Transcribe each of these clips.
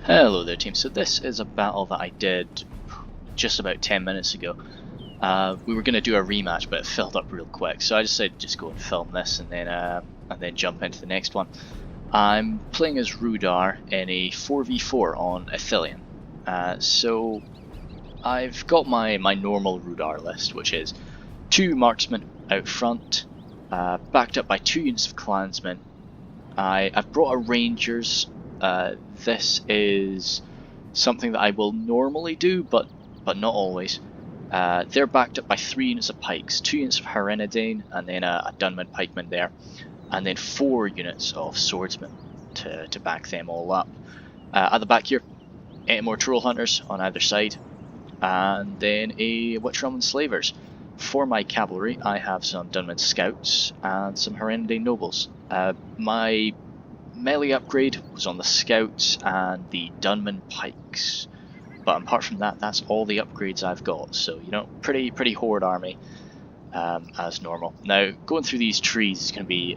Hello there team, so this is a battle that I did just about 10 minutes ago. We were going to do a rematch but it filled up real quick, so I decided to just go and film this and then jump into the next one. I'm playing as Rudar in a 4v4 on Ithilien. So I've got my normal Rudar list, which is 2 marksmen out front, backed up by 2 units of clansmen. I've brought a rangers. This is something that I will normally do, but not always. They're backed up by 3 units of pikes, 2 units of Harenidane, and then a Dunman pikeman there, and then 4 units of swordsmen to back them all up. At the back here, 8 more troll hunters on either side, and then a Witch Realm enslavers. For my cavalry, I have some Dunman scouts and some Harenidane nobles. My melee upgrade was on the scouts and the Dunman pikes, but apart from that, that's all the upgrades I've got. So pretty horde army as normal. Now going through these trees is gonna be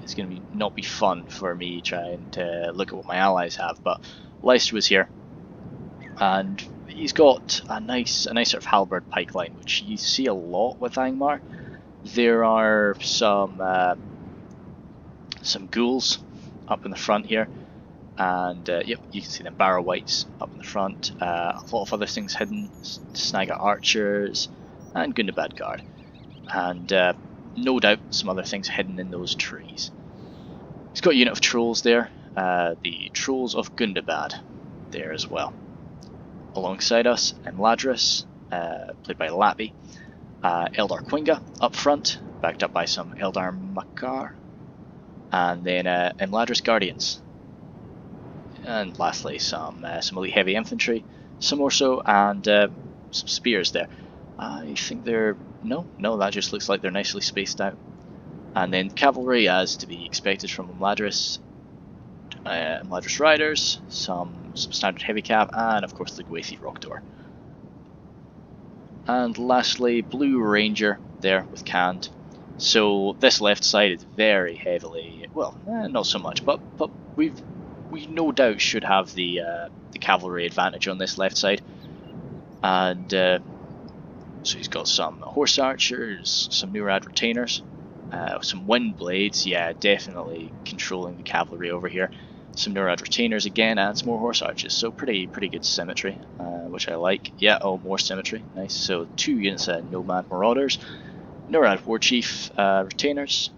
not be fun for me trying to look at what my allies have. But Leicester was here, and he's got a nice sort of halberd pike line, which you see a lot with Angmar. There are some ghouls up in the front here, and yep, you can see them barrow whites up in the front. A lot of other things hidden, Snagger archers and Gundabad guard, and no doubt some other things hidden in those trees. He's got a unit of trolls there, the trolls of Gundabad there as well. Alongside us, Emladris, played by Lappy, Eldar Quinga up front, backed up by some Eldar Makar, and then Emladris Guardians, and lastly some elite heavy infantry, some Orso, and some spears there. I think they're no, that just looks like they're nicely spaced out. And then cavalry, as to be expected from Emladris, Emladris riders, some standard heavy cap, and of course the Gwathi Rockdor. And lastly, blue ranger there with Canned. So this left side is very heavily, well, not so much, but we no doubt should have the cavalry advantage on this left side. And so he's got some horse archers, some Nurad retainers, some wind blades, yeah, definitely controlling the cavalry over here. Some Nurad retainers again, and some more horse archers. So pretty good symmetry, which I like. Yeah, oh, more symmetry, nice. So 2 units of Nomad Marauders, Nurad Warchief retainers,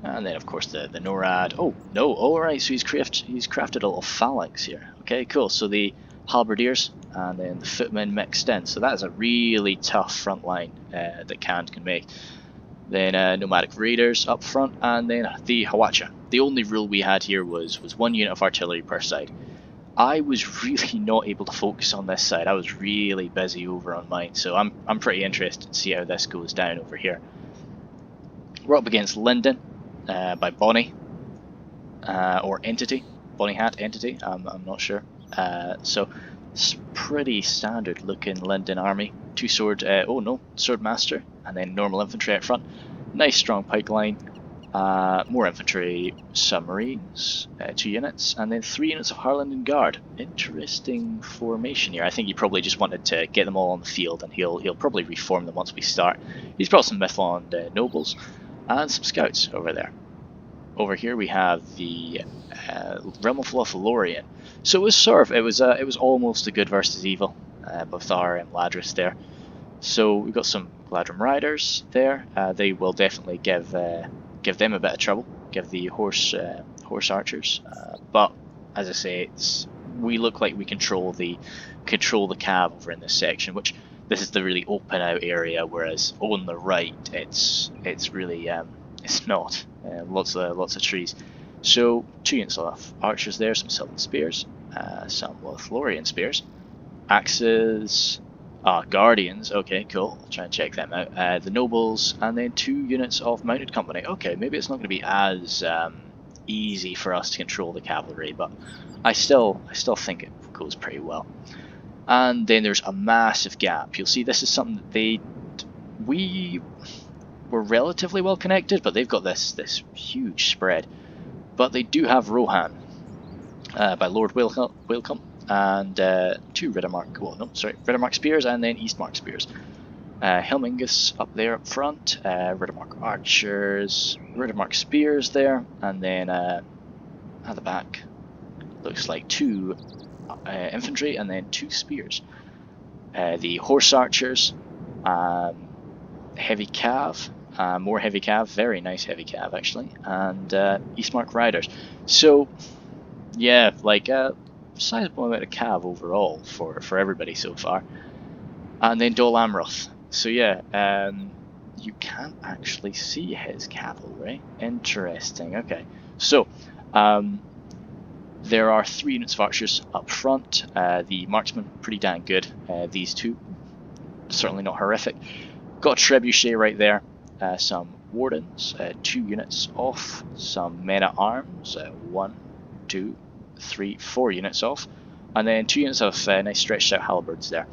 and then of course the Nurad. Oh no! All right, so he's crafted a little phalanx here. Okay, cool. So the halberdiers and then the footmen mixed in. So that is a really tough front line that Canned can make. Then nomadic raiders up front, and then the Hawacha. The only rule we had here was 1 unit of artillery per side. I was really not able to focus on this side. I was really busy over on mine, so I'm pretty interested to see how this goes down over here. We're up against Linden by Bonnie or Entity, Bonnie Hat Entity. I'm not sure. So it's pretty standard looking Linden army. 2 sword, sword master, and then normal infantry out front. Nice strong pike line. More infantry, submarines, 2 units, and then 3 units of Harlanden Guard. Interesting formation here. I think he probably just wanted to get them all on the field, and he'll probably reform them once we start. He's brought some Mithlond nobles and some scouts over there. Over here we have the Realm of Lothlorien. So it was it was almost a good versus evil, with our Emladris there. So we've got some Gladrim riders there. They will definitely give them a bit of trouble. Give the horse archers. But as I say, we look like we control the cav over in this section, which this is the really open out area. Whereas on the right, it's really it's not. Lots of trees. So 2 units of archers there, some Sylvan spears, some Lothlorien spears, axes, guardians. Okay, cool. I'll try and check them out. The nobles, and then 2 units of mounted company. Okay, maybe it's not going to be as easy for us to control the cavalry, but I still think it goes pretty well. And then there's a massive gap. You'll see this is something that we were relatively well connected, but they've got this huge spread. But they do have Rohan by Lord Wilcom, and 2 Riddermark, well no, sorry, Riddermark spears and then Eastmark spears. Helmingus up there up front, Riddermark archers, Riddermark spears there, and then at the back looks like 2 infantry and then 2 spears. The horse archers, heavy cav, more heavy cav, very nice heavy cav actually, and Eastmark riders. So yeah, like sizable amount of cav overall for everybody so far. And then Dol Amroth. So yeah, you can't actually see his cavalry. Interesting. Okay, so there are 3 units of archers up front. The marksmen, pretty damn good. These 2, certainly not horrific. Got a Trebuchet right there. Some wardens, 2 units off. Some men at arms, 1, 2, 3, 4 units off. And then 2 units of nice stretched out halberds there.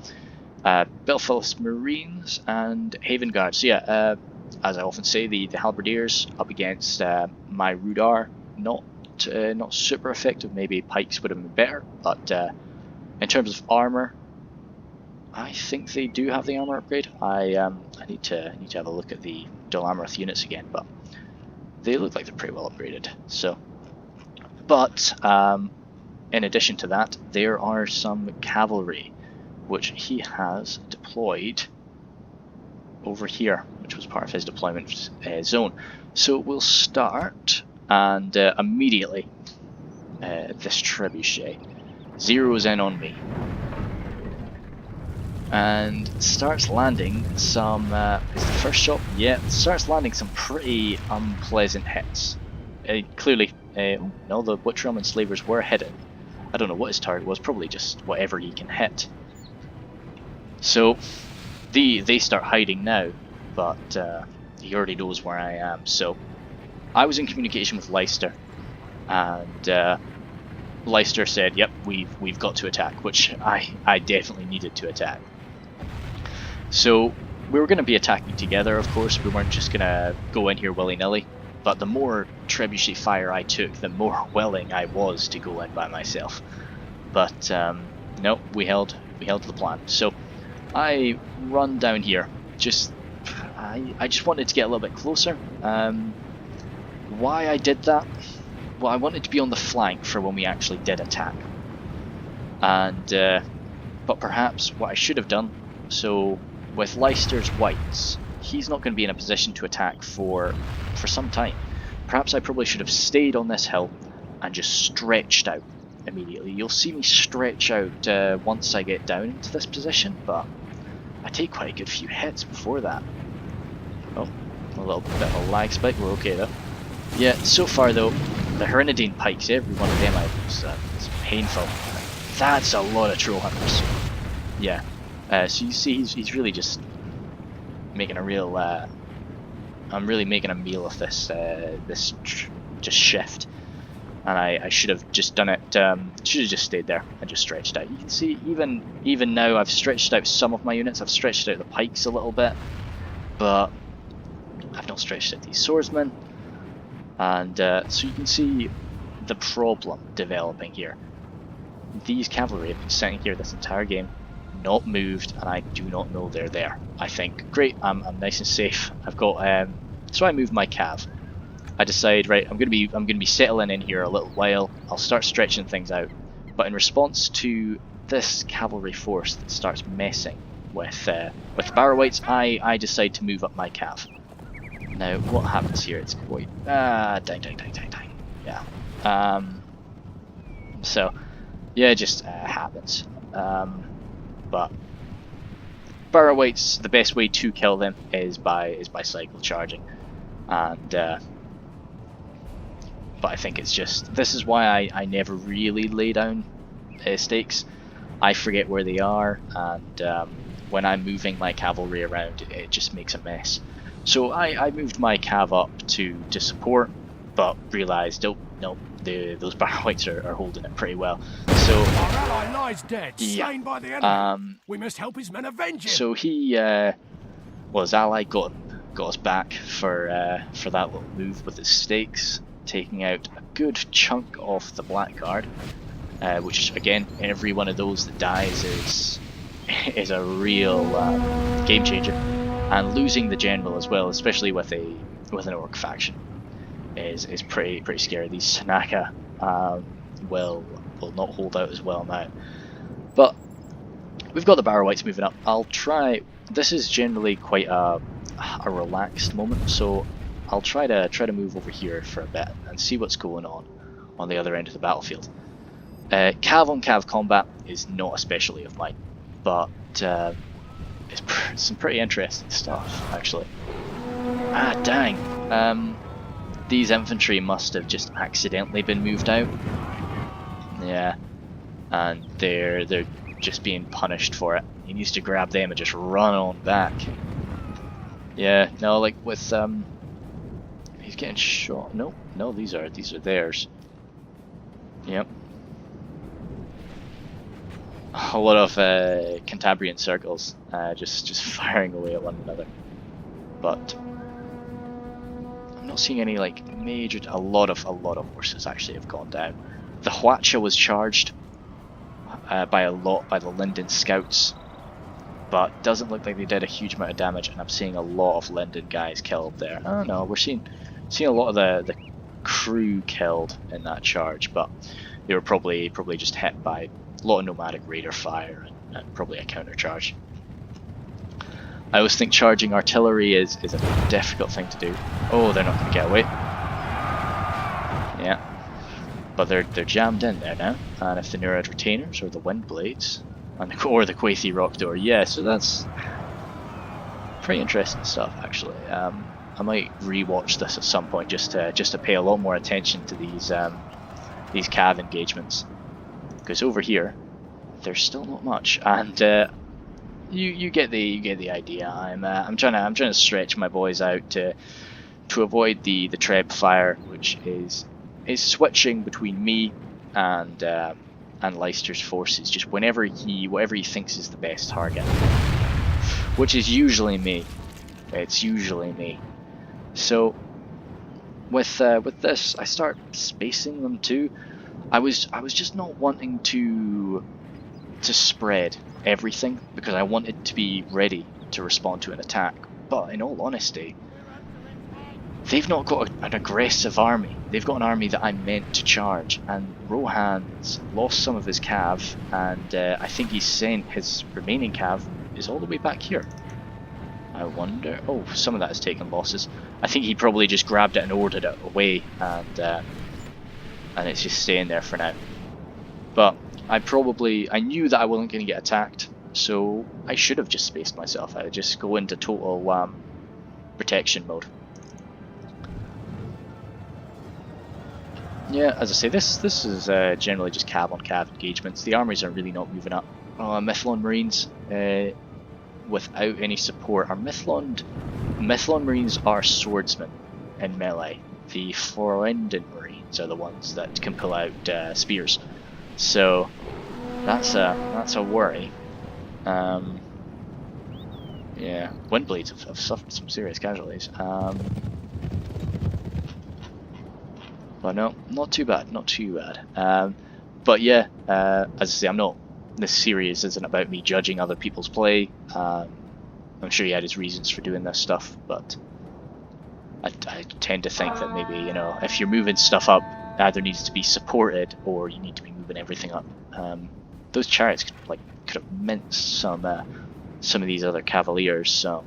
Belfast Marines and Haven Guards. So yeah, as I often say, the halberdiers up against my Rudar, not super effective. Maybe pikes would have been better, but in terms of armor, I think they do have the armor upgrade. I need to have a look at the Dol Amroth units again, but they look like they're pretty well upgraded. So, but in addition to that, there are some cavalry which he has deployed over here, which was part of his deployment zone. So we'll start, and immediately this Trebuchet zeroes in on me and starts landing some, is the first shot? Yeah, starts landing some pretty unpleasant hits. Clearly, no, the Witchrealm enslavers were hidden. I don't know what his target was, probably just whatever he can hit. So they start hiding now, but he already knows where I am. So I was in communication with Leicester, and Leicester said, "Yep, we've got to attack," which I definitely needed to attack. So we were going to be attacking together, of course. We weren't just going to go in here willy-nilly. But the more Trebuchet fire I took, the more willing I was to go in by myself. But no, we held the plan. So I run down here. I just wanted to get a little bit closer. Why I did that? Well, I wanted to be on the flank for when we actually did attack. And but perhaps what I should have done. So with Leicester's whites, he's not going to be in a position to attack for some time. Perhaps I probably should have stayed on this hill and just stretched out immediately. You'll see me stretch out once I get down into this position, but I take quite a good few hits before that. Oh, a little bit of a lag spike, we're okay though. Yeah, so far though, the Herenidine pikes, every one of them it's painful. That's a lot of troll hunters. Yeah, so you see he's really just making a real, I'm really making a meal of this just shift, and I should have just done it, should have just stayed there and just stretched out. You can see even now I've stretched out some of my units, I've stretched out the pikes a little bit, but I've not stretched out these swordsmen, and so you can see the problem developing here. These cavalry have been sitting here this entire game, not moved, and I do not know they're there. I think, great, I'm nice and safe. I've got so I move my cav. I decide, right, I'm gonna be settling in here a little while. I'll start stretching things out. But in response to this cavalry force that starts messing with the Barrow-wights, I decide to move up my cav. Now, what happens here? It's quite dang. Yeah. So yeah, it just happens. But Barrow-wights, the best way to kill them is by cycle charging, and but I think it's just, this is why I never really lay down stakes. I forget where they are, and when I'm moving my cavalry around, it just makes a mess. So I moved my cav up to support, but realised, oh no, those Barrow-wights are holding it pretty well. So our ally lies dead, yeah, slain by the enemy. We must help his men avenge him. So he, well, his ally got us back for that little move with his stakes, taking out a good chunk of the blackguard. which again, every one of those that dies is a real game changer. And losing the general as well, especially with an orc faction, is pretty scary. These Sanaka will not hold out as well now. But we've got the Barrow-wights moving up. I'll try. This is generally quite a relaxed moment, so I'll try to move over here for a bit and see what's going on the other end of the battlefield. Cav on cav combat is not a specialty of mine, but it's some pretty interesting stuff actually. Ah dang! These infantry must have just accidentally been moved out. Yeah, and they're just being punished for it. He needs to grab them and just run on back. Yeah, no, like with he's getting shot. No, these are theirs. Yep. A lot of Cantabrian circles, just firing away at one another. But I'm not seeing any like major. A lot of horses actually have gone down. The Huacha was charged by the Linden scouts, but doesn't look like they did a huge amount of damage. And I'm seeing a lot of Linden guys killed there. I don't know. We're seeing a lot of the crew killed in that charge, but they were probably just hit by a lot of nomadic raider fire and probably a counter charge. I always think charging artillery is a difficult thing to do. Oh, they're not going to get away. Yeah, but they're jammed in there now. And if the Nurad retainers or the wind blades or the Quaithi rock door, yeah. So that's pretty interesting stuff actually. I might rewatch this at some point just to pay a lot more attention to these cav engagements, because over here there's still not much, and you get the idea. I'm trying to stretch my boys out to avoid the Treb fire, which is switching between me and Leicester's forces just whatever he thinks is the best target, which is usually me. It's usually me. So with this, I start spacing them too. I was just not wanting to spread everything because I wanted to be ready to respond to an attack. But in all honesty, they've not got an aggressive army. They've got an army that I'm meant to charge, and Rohan's lost some of his cav, and I think he's sent his remaining cav is all the way back here. I wonder. Oh, some of that has taken losses. I think he probably just grabbed it and ordered it away, and it's just staying there for now. But I knew that I wasn't going to get attacked, so I should have just spaced myself. I would just go into total protection mode. Yeah, as I say, this is generally just cav on cav engagements. The armies are really not moving up. Mithlond Marines. Without any support. Our Mithlond Marines are swordsmen in melee. The Florendin Marines are the ones that can pull out spears. So that's a worry. Yeah, Windblades have suffered some serious casualties. But no, not too bad, not too bad. But yeah, as I say, this series isn't about me judging other people's play. I'm sure he had his reasons for doing this stuff, but I tend to think that maybe, you know, if you're moving stuff up, it either needs to be supported or you need to be moving everything up. Those chariots could have minced some of these other cavaliers. So,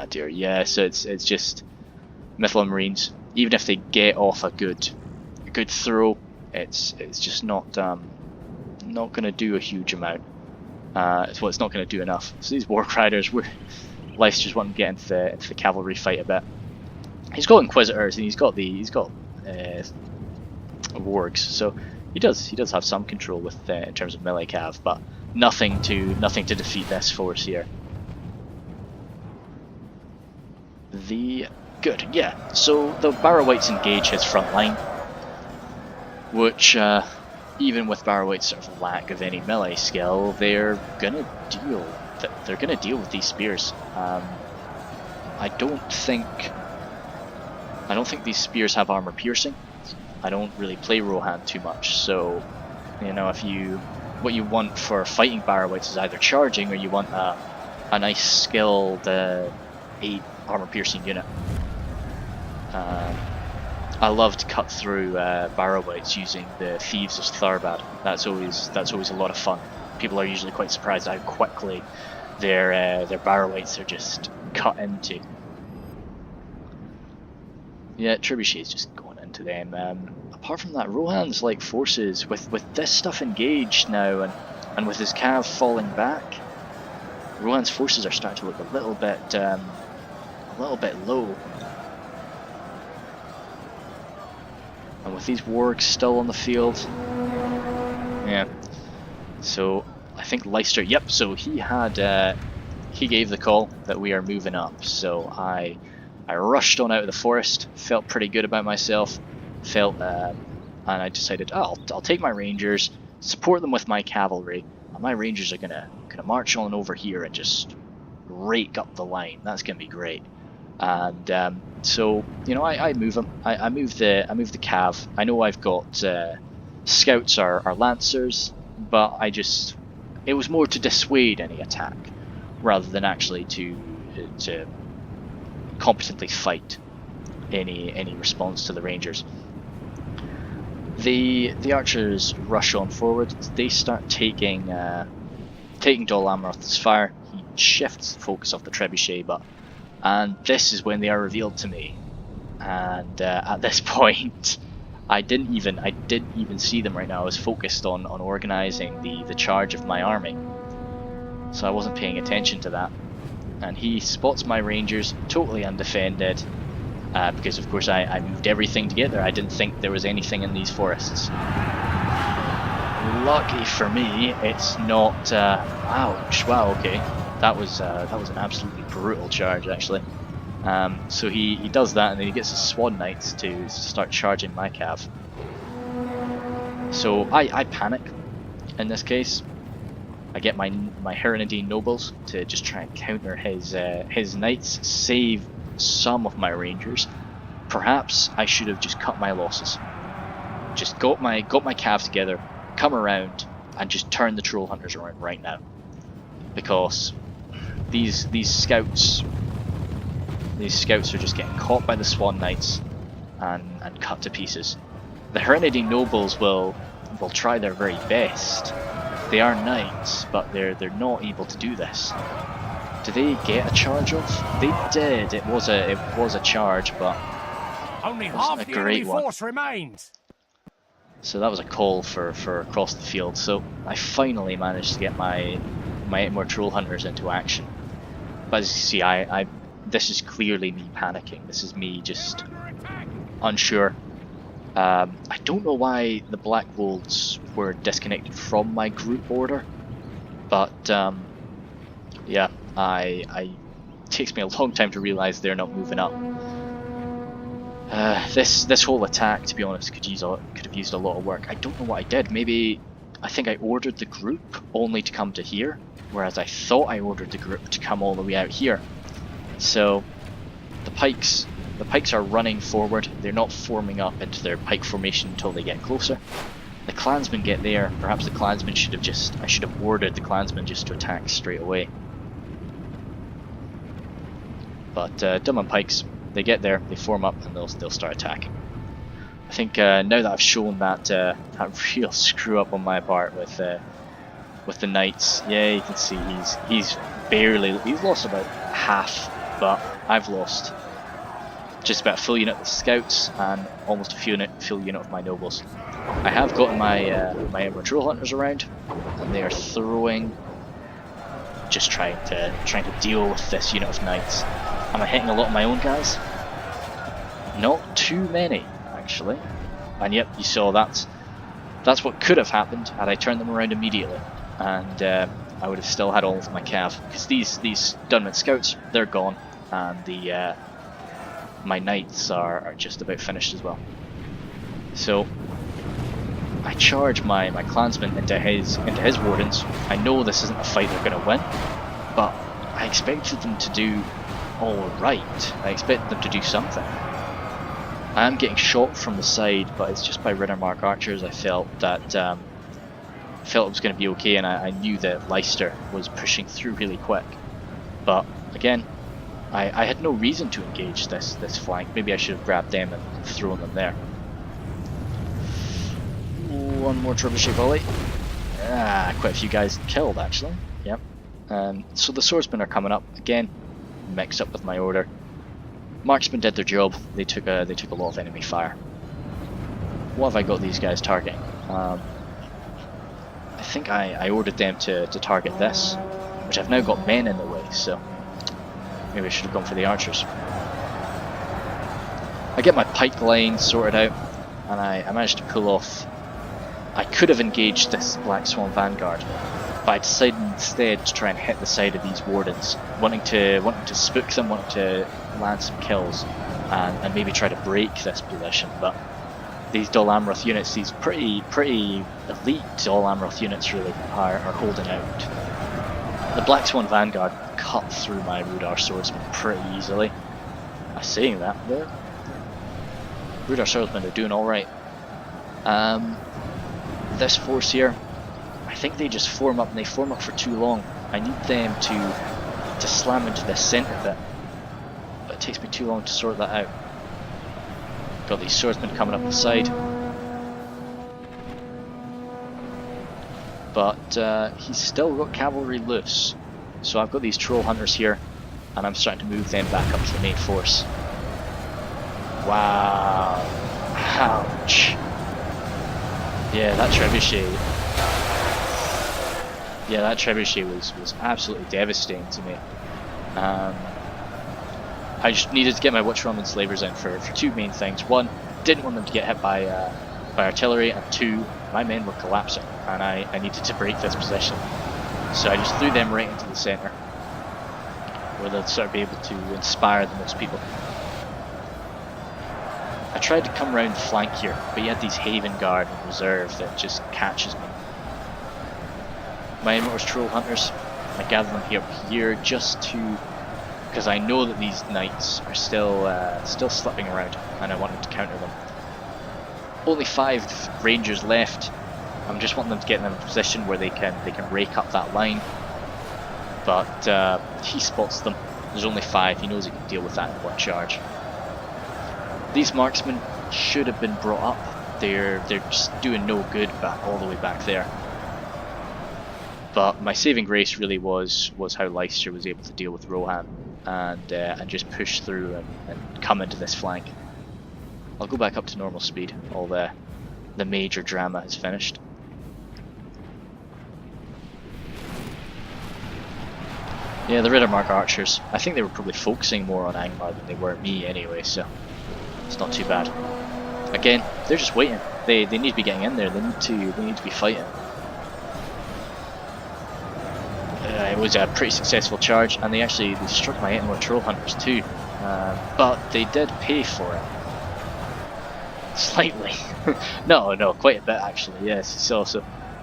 dear, yeah. So it's just Mithlond Marines. Even if they get off a good throw, it's just not going to do a huge amount. It's not going to do enough. So these Warg Riders, Leicester's wanting to get into the cavalry fight a bit. He's got Inquisitors and he's got Wargs, so he does have some control with in terms of melee cav, but nothing to defeat this force here. Good, yeah. So the Barrow-wights engage his front line, which even with Barrow-wight's sort of lack of any melee skill, they're gonna deal with these spears. I don't think these spears have armor piercing. I don't really play Rohan too much, so You know, what you want for fighting Barrow-wights is either charging, or you want a nice skilled 8 armor-piercing unit. I love to cut through Barrow-wights using the Thieves of Tharbad. That's always a lot of fun. People are usually quite surprised how quickly their Barrow-wights are just cut into. Yeah, Trebuchet is just going into them. Apart from that, Rohan's like forces with this stuff engaged now, and with his cav falling back, Rohan's forces are starting to look a little bit low. And with these wargs still on the field, yeah. So I think Leicester, yep. So he gave the call that we are moving up. So I rushed on out of the forest, felt pretty good about myself, and I decided, oh, I'll take my rangers, support them with my cavalry, and my rangers are gonna march on over here and just rake up the line. That's gonna be great. And so, you know, I move them. I move the cav. I know I've got scouts are lancers, but it was more to dissuade any attack rather than actually to competently fight any response to the rangers. The archers rush on forward. They start taking Dol Amroth's fire. He shifts the focus of the Trebuchet, and this is when they are revealed to me. And at this point, I didn't even see them right now. I was focused on organising the charge of my army, so I wasn't paying attention to that. And he spots my rangers totally undefended, because of course I moved everything to get there. I didn't think there was anything in these forests. Lucky for me, it's not. Ouch! Wow. Okay, that was an absolutely brutal charge, actually. So he does that, and then he gets his Swan Knights to start charging my cav. So I panic in this case. I get my Heronadine nobles to just try and counter his knights, save some of my rangers. Perhaps I should have just cut my losses. Just got my cav together, come around, and just turn the troll hunters around right now. Because these scouts are just getting caught by the Swan Knights and cut to pieces. The Heronadine nobles will try their very best. They are knights, but they're not able to do this. Do they get a charge off? They did. It was a charge, but only it wasn't half a the enemy great one. force remains. So that was a call for across the field. So I finally managed to get my 8 more troll hunters into action. But as you see, this is clearly me panicking. This is me just unsure. I don't know why the Black Wolves were disconnected from my group order, but yeah, it takes me a long time to realise they're not moving up. This whole attack, to be honest, could have used a lot of work. I don't know what I did. Maybe I think I ordered the group only to come to here, whereas I thought I ordered the group to come all the way out here. So the pikes are running forward. They're not forming up into their pike formation until they get closer. The clansmen get there. Perhaps the clansmen I should have ordered the clansmen just to attack straight away. But Dunman pikes, they get there, they form up, and they'll start attacking. I think now that I've shown that real screw up on my part with the knights, yeah, you can see he's lost about half, but I've lost just about a full unit of the scouts and almost a full unit of my nobles. I have gotten my troll hunters around, and they are throwing, just trying to deal with this unit of knights. Am I hitting a lot of my own guys? Not too many, actually. And yep, you saw that's what could have happened had I turned them around immediately, and I would have still had all of my cav, because these Dunman scouts, they're gone, and my knights are just about finished as well. So I charge my clansmen into his wardens. I know this isn't a fight they're going to win, but I expected them to do all right. I expected them to do something. I am getting shot from the side, but it's just by Rittermark archers. I felt that felt it was going to be okay, and I knew that Leicester was pushing through really quick. But again, I had no reason to engage this flank. Maybe I should have grabbed them and thrown them there. One more trebuchet volley. Quite a few guys killed actually. Yep. So the swordsmen are coming up again, mixed up with my order. Marksmen did their job. They took a lot of enemy fire. What have I got these guys targeting? I think I ordered them to target this, which I've now got men in the way, so maybe I should have gone for the archers. I get my pike line sorted out, and I managed to pull off. I could have engaged this Black Swan Vanguard, but I decided instead to try and hit the side of these wardens, wanting to spook them, wanting to land some kills, and maybe try to break this position. But these Dol Amroth units, these pretty elite Dol Amroth units really are holding out. The Black Swan Vanguard cut through my Rudar swordsmen pretty easily. I'm saying that, the Rudar swordsmen are doing alright. This force here, I think they just form up, and they form up for too long. I need them to slam into the centre bit, but it takes me too long to sort that out. Got these swordsmen coming up the side, but he's still got cavalry loose, so I've got these troll hunters here, and I'm starting to move them back up to the main force. Wow, ouch. Yeah, that trebuchet. Yeah, that trebuchet was absolutely devastating to me. I just needed to get my Witchram and Slavers in for two main things. One, didn't want them to get hit by artillery, and two, my men were collapsing, and I needed to break this position. So I just threw them right into the centre, where they'll sort of be able to inspire the most people. I tried to come around the flank here, but you had these Haven Guard in reserve that just catches me. My Immortals Troll Hunters, I gather them here just to, because I know that these knights are still slipping around, and I wanted to counter them. Only 5 Rangers left. I'm just wanting them to get in a position where they can rake up that line. But he spots them. There's only 5. He knows he can deal with that in one charge. These marksmen should have been brought up. They're just doing no good all the way back there. But my saving grace really was how Leicester was able to deal with Rohan and just push through and come into this flank. I'll go back up to normal speed. All the major drama has finished. Yeah, the Riddermark archers. I think they were probably focusing more on Angmar than they were me anyway, so it's not too bad. Again, they're just waiting. They need to be getting in there. They need to be fighting. It was a pretty successful charge, and they struck my 8 more troll hunters too. But they did pay for it. Slightly. no, quite a bit actually. Yes, so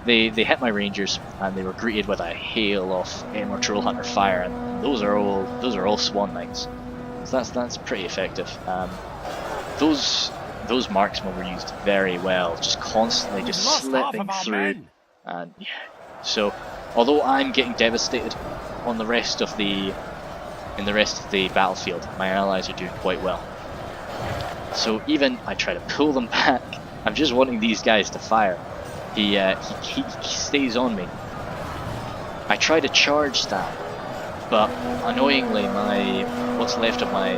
they hit my rangers, and they were greeted with a hail of 8 more troll hunter fire, and those are all Swan Knights. So that's pretty effective. Those marksmen were used very well, just constantly just slipping through, and yeah. So although I'm getting devastated on the rest of the battlefield, my allies are doing quite well. So even I try to pull them back. I'm just wanting these guys to fire. He stays on me. I try to charge that, but annoyingly what's left of my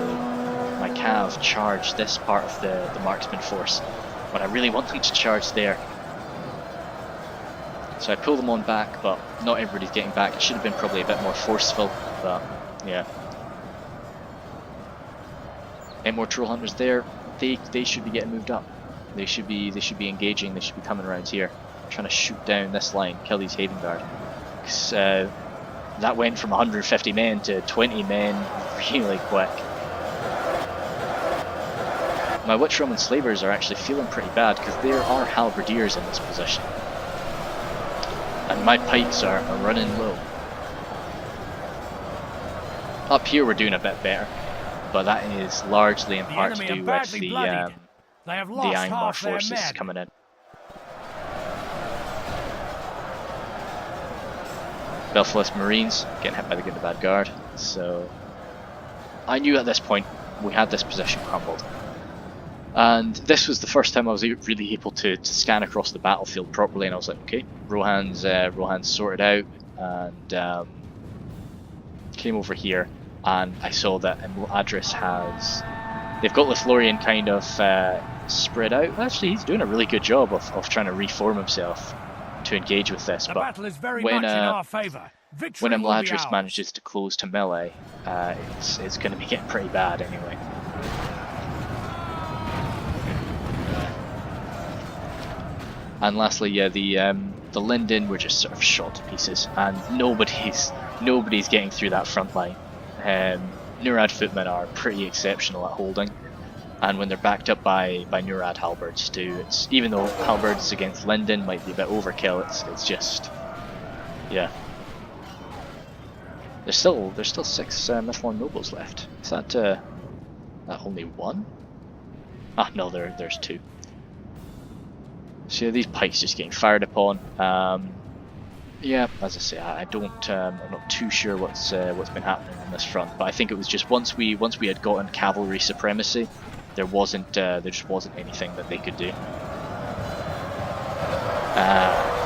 cav charged this part of the marksman force, but I really want them to charge there. So I pull them on back, but not everybody's getting back. It should have been probably a bit more forceful, but yeah. 8 more troll hunters there. They should be getting moved up. They should be engaging. They should be coming around here, trying to shoot down this line, kill these Haven Guard. Because that went from 150 men to 20 men really quick. My Witchram and Slavers are actually feeling pretty bad because there are halberdiers in this position. And my pikes are running low. Up here we're doing a bit better, but that is largely in part to do with the Angmar forces coming in. Belfast Marines getting hit by the good and the bad guard. So I knew at this point we had this position crumbled. And this was the first time I was really able to scan across the battlefield properly, and I was like, okay, Rohan's sorted out, and came over here, and I saw that Adris they've got Ithilien kind of spread out. Actually, he's doing a really good job of trying to reform himself to engage with this, The but battle is very when much in our favor. Victory when will be Adris ours. manages to close to melee, it's going to be getting pretty bad anyway. And lastly, yeah, the Linden were just sort of shot to pieces, and nobody's getting through that front line. Nurad footmen are pretty exceptional at holding, and when they're backed up by Nurad halberds too, it's even though halberds against Linden might be a bit overkill, it's just, yeah. There's still 6 Ithilien nobles left. Is that only one? Ah no, there's 2. So yeah, these pikes just getting fired upon. Yeah, as I say, I'm not too sure what's been happening on this front, but I think it was just once we had gotten cavalry supremacy, there just wasn't anything that they could do.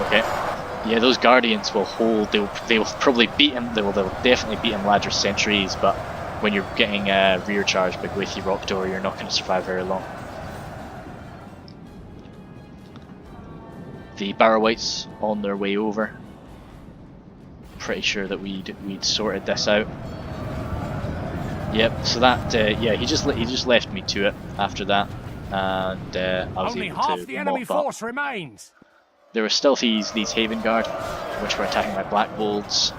Okay, yeah, those guardians will hold. They will probably beat him. They'll definitely beat him Ladris sentries, but when you're getting rear charged by Gwythi Rock Door, you're not going to survive very long. The Barrow-wights on their way over. Pretty sure that we'd sorted this out. Yep. So that yeah, he just left me to it after that, and I was Only able half to the enemy mop up. force remains. There were still these Haven Guard, which were attacking my Black Bolts.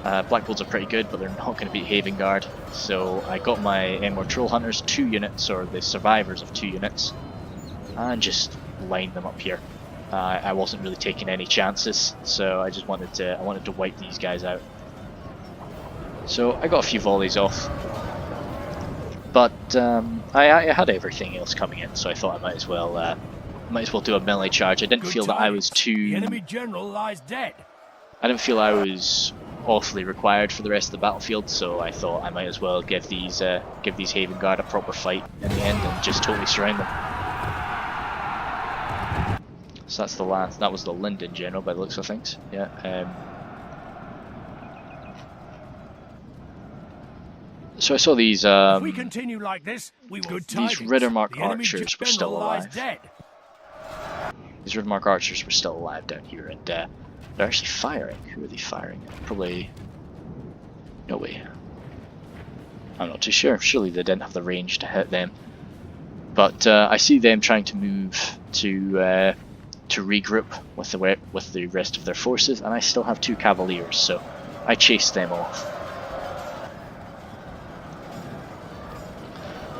Black Bolts are pretty good, but they're not going to beat Haven Guard. So I got my Enmore Troll Hunters 2 units, or the survivors of 2 units, and just lined them up here. I wasn't really taking any chances, so I just wanted to wipe these guys out. So I got a few volleys off, but I had everything else coming in, so I thought I might as well do a melee charge. I didn't Good feel that I was tidings. too. The enemy general lies dead. I didn't feel I was awfully required for the rest of the battlefield, so I thought I might as well give these Haven Guard a proper fight in the end and just totally surround them. So that's the last. That was the Linden general by the looks of things. Yeah. So I saw these. If we continue like this, we will. Good These tidings. Rittermark The enemy archers were general still lies alive. dead. These Rittermark archers were still alive down here, and they're actually firing. Who are they firing? Probably. No way. I'm not too sure. Surely they didn't have the range to hit them. But I see them trying to move to regroup with the rest of their forces, and I still have 2 cavaliers, so I chased them off.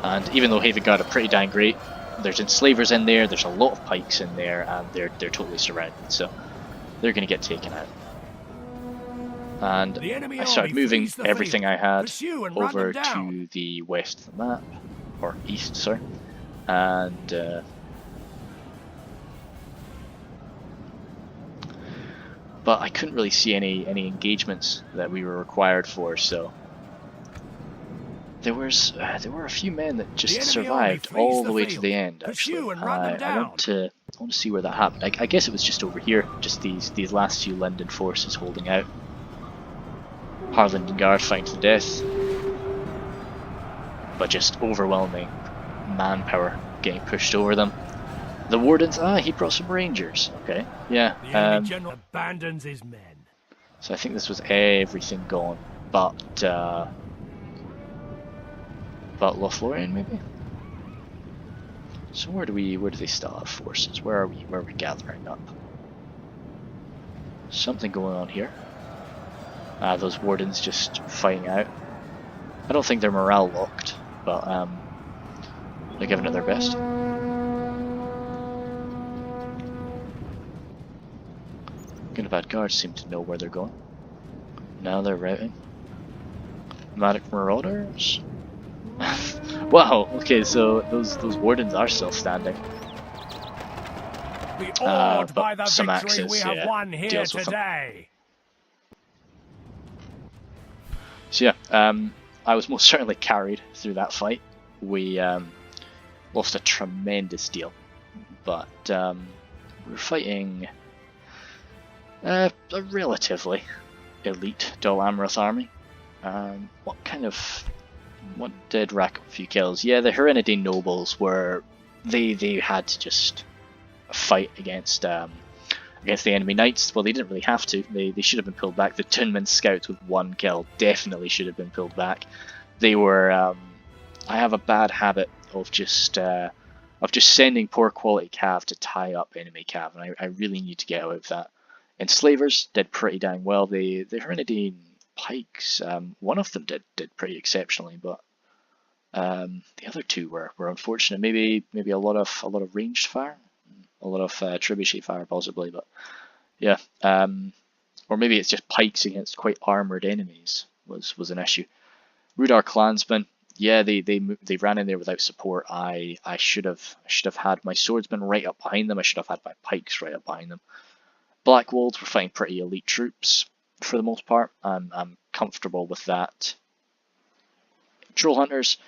And even though Haven Guard are pretty dang great, there's enslavers in there, there's a lot of pikes in there, and they're totally surrounded, so they're going to get taken out. And I started moving everything I had over to the west of the map, or east, sorry, and but I couldn't really see any engagements that we were required for, so there were a few men that just survived all the way to the end. Actually, I want to see where that happened. I guess it was just over here, just these last few Linden forces holding out. Harlinden Guard fighting to the death, but just overwhelming manpower getting pushed over them. The Wardens, he brought some Rangers. Okay, yeah. The enemy general abandons his men. So I think this was everything gone, but Lothlorien maybe. So where do they still have forces? Where are we gathering up? Something going on here. Those Wardens just fighting out. I don't think they're morale locked, but they're giving it their best. Good and bad guards seem to know where they're going. Now they're routing. Nomadic Marauders. Wow. Okay, so those Wardens are still standing. Be awed by the some victory axes, we have won here deals with them. today. So yeah, I was most certainly carried through that fight. We lost a tremendous deal, but we were fighting a relatively elite Dol Amroth army. What did rack up a few kills? Yeah, the Hereditary nobles were they had to just fight against the enemy knights. Well, they didn't really have to. They should have been pulled back. The Tunman scouts with 1 kill definitely should have been pulled back. They were. I have a bad habit of just sending poor quality cav to tie up enemy cav, and I really need to get out of that. Enslavers did pretty dang well. The Hereditary pikes, one of them did pretty exceptionally, but the other 2 were unfortunate. Maybe a lot of ranged fire, a lot of trebuchet fire possibly, but yeah. Or maybe it's just pikes against quite armored enemies was an issue. Rudar clansmen, yeah, they ran in there without support. I should have had my swordsmen right up behind them. I should have had my pikes right up behind them. Black Wolves were fighting pretty elite troops for the most part. I'm comfortable with that. Troll Hunters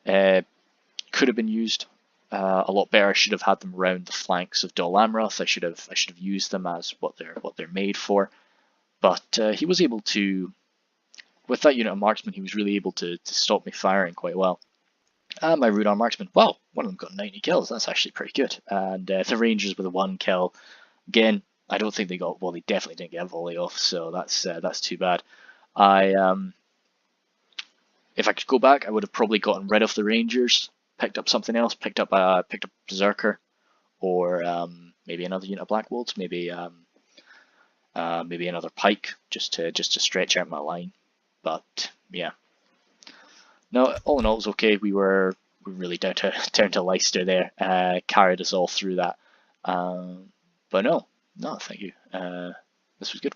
could have been used a lot better. I should have had them round the flanks of Dol Amroth. I should have used them as what they're made for. But he was able to, with that unit of marksmen, he was really able to stop me firing quite well. And my Rudar marksmen, well, one of them got 90 kills. That's actually pretty good. And the Rangers with a 1 kill, again, I don't think they got, well, they definitely didn't get a volley off, so that's too bad. If I could go back, I would have probably gotten rid of the Rangers, picked up something else, picked up Berserker, or maybe another unit of Black Wolves, maybe another Pike, just to stretch out my line. But yeah, no, all in all, it was okay. We were really down to Leicester there, carried us all through that. But no, thank you. This was good.